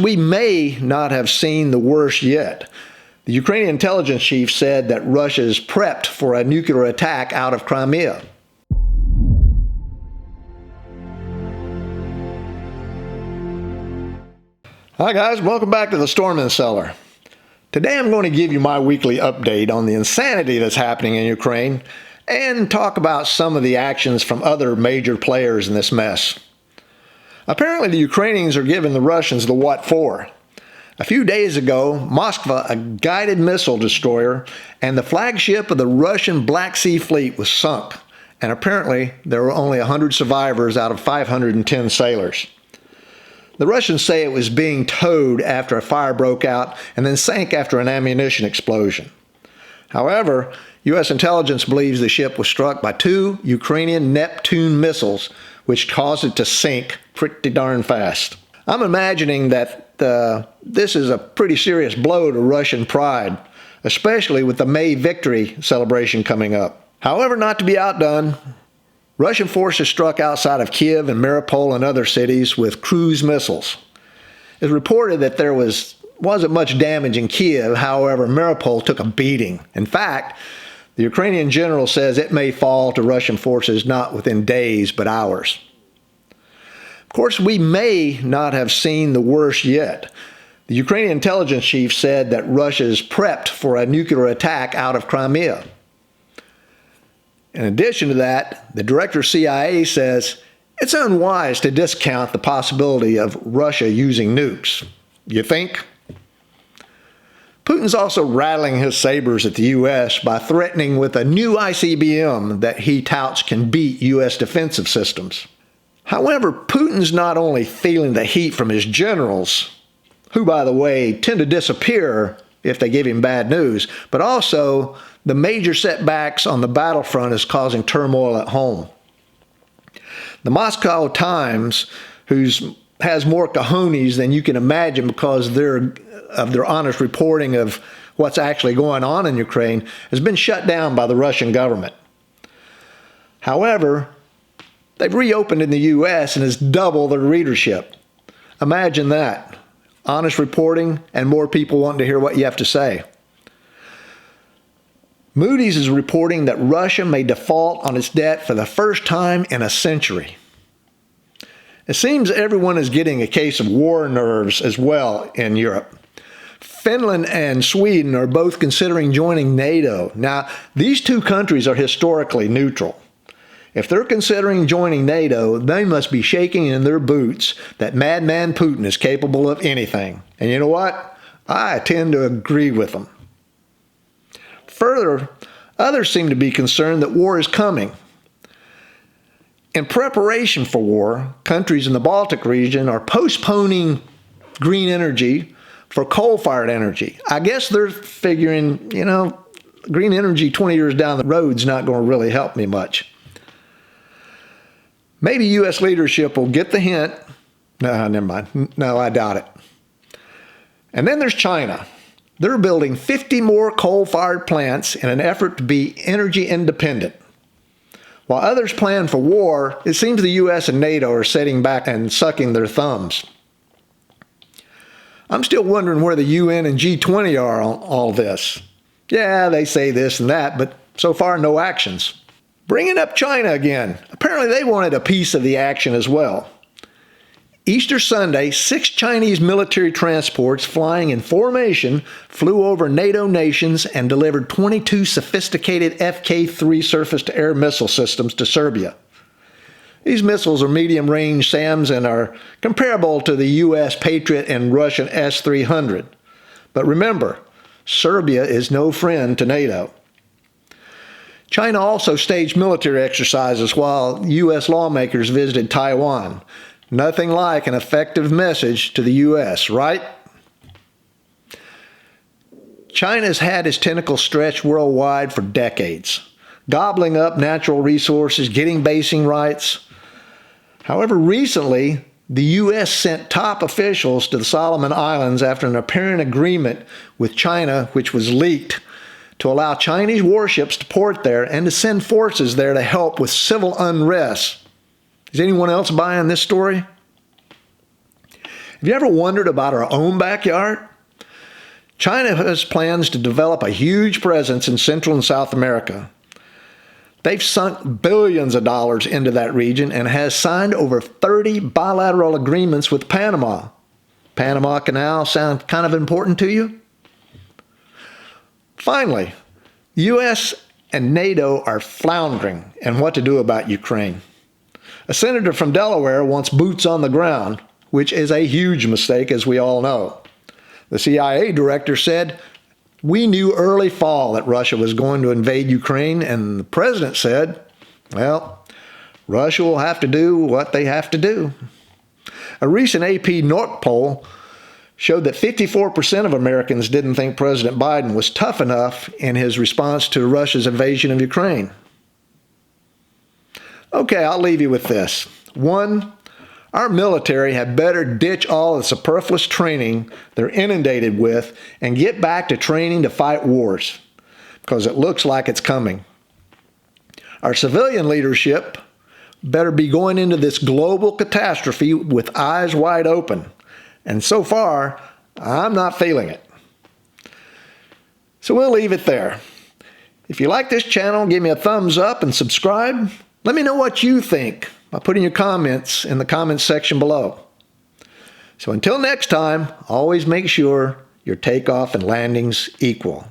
We may not have seen the worst yet. The Ukrainian intelligence chief said that Russia is prepped for a nuclear attack out of Crimea. Hi guys, welcome back to the Storm in the Cellar. Today I'm going to give you my weekly update on the insanity that's happening in Ukraine and talk about some of the actions from other major players in this mess. Apparently the Ukrainians are giving the Russians the what for. A few days ago, Moskva, a guided missile destroyer, and the flagship of the Russian Black Sea Fleet was sunk, and apparently there were only 100 survivors out of 510 sailors. The Russians say it was being towed after a fire broke out and then sank after an ammunition explosion. However, U.S. intelligence believes the ship was struck by two Ukrainian Neptune missiles, which caused it to sink pretty darn fast. I'm imagining that this is a pretty serious blow to Russian pride, especially with the May victory celebration coming up. However, not to be outdone, Russian forces struck outside of Kiev and Mariupol and other cities with cruise missiles. It's reported that there wasn't much damage in Kiev, however, Mariupol took a beating. In fact, the Ukrainian general says it may fall to Russian forces not within days, but hours. Of course, we may not have seen the worst yet. The Ukrainian intelligence chief said that Russia is prepped for a nuclear attack out of Crimea. In addition to that, the director of CIA says it's unwise to discount the possibility of Russia using nukes. You think? Putin's also rattling his sabers at the U.S. by threatening with a new ICBM that he touts can beat U.S. defensive systems. However, Putin's not only feeling the heat from his generals, who, by the way, tend to disappear if they give him bad news, but also the major setbacks on the battlefront is causing turmoil at home. The Moscow Times, has more cojones than you can imagine because of their honest reporting of what's actually going on in Ukraine, has been shut down by the Russian government. However, they've reopened in the U.S. and has doubled their readership. Imagine that. Honest reporting and more people wanting to hear what you have to say. Moody's is reporting that Russia may default on its debt for the first time in a century. It seems everyone is getting a case of war nerves as well in Europe. Finland and Sweden are both considering joining NATO. Now, these two countries are historically neutral. If they're considering joining NATO, they must be shaking in their boots that madman Putin is capable of anything. And you know what? I tend to agree with them. Further, others seem to be concerned that war is coming. In preparation for war, countries in the Baltic region are postponing green energy for coal-fired energy. I guess they're figuring, green energy 20 years down the road is not going to really help me much. Maybe U.S. leadership will get the hint. No, never mind. No, I doubt it. And then there's China. They're building 50 more coal-fired plants in an effort to be energy independent. While others plan for war, it seems the U.S. and NATO are sitting back and sucking their thumbs. I'm still wondering where the UN and G20 are on all this. Yeah, they say this and that, but so far no actions. Bringing up China again. Apparently they wanted a piece of the action as well. Easter Sunday, 6 Chinese military transports flying in formation flew over NATO nations and delivered 22 sophisticated FK-3 surface-to-air missile systems to Serbia. These missiles are medium-range SAMs and are comparable to the U.S. Patriot and Russian S-300. But remember, Serbia is no friend to NATO. China also staged military exercises while U.S. lawmakers visited Taiwan. Nothing like an effective message to the U.S., right? China's had its tentacles stretched worldwide for decades, gobbling up natural resources, getting basing rights. However, recently, the U.S. sent top officials to the Solomon Islands after an apparent agreement with China, which was leaked, to allow Chinese warships to port there and to send forces there to help with civil unrest. Is anyone else buying this story? Have you ever wondered about our own backyard? China has plans to develop a huge presence in Central and South America. They've sunk billions of dollars into that region and has signed over 30 bilateral agreements with Panama. Panama Canal sound kind of important to you? Finally, the U.S. and NATO are floundering in what to do about Ukraine. A senator from Delaware wants boots on the ground, which is a huge mistake, as we all know. The CIA director said, "We knew early fall that Russia was going to invade Ukraine," and the president said, well, Russia will have to do what they have to do. A recent AP North poll showed that 54% of Americans didn't think President Biden was tough enough in his response to Russia's invasion of Ukraine. Okay, I'll leave you with this. 1, our military had better ditch all the superfluous training they're inundated with and get back to training to fight wars, because it looks like it's coming. Our civilian leadership better be going into this global catastrophe with eyes wide open. And so far, I'm not feeling it. So we'll leave it there. If you like this channel, give me a thumbs up and subscribe. Let me know what you think by putting your comments in the comments section below. So until next time, always make sure your takeoff and landings equal.